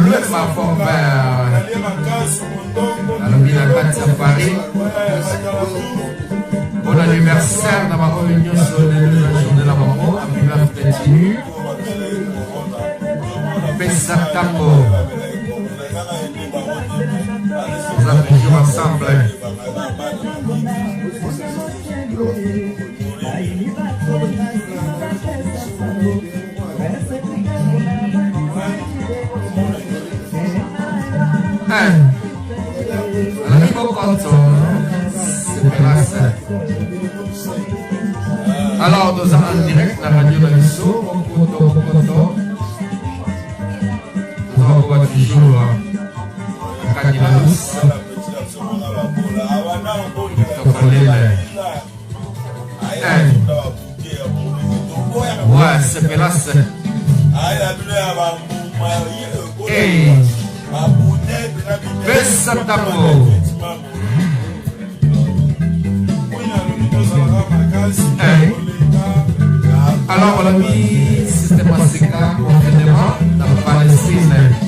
le parfum vert. La Katia Paris. Bon anniversaire dans ma réunion sur la journée de la maman. Happy birthday to you. Pesatambo. Nous avons toujours ensemble. Alors, nous sommes en direct à la radio de l'Issou. Nous allons voir toujours à Canilanus. Ouais, c'est Pélas. Hey! Pesatamo. Alors, on a mis système ACK confinement dans la Palestine.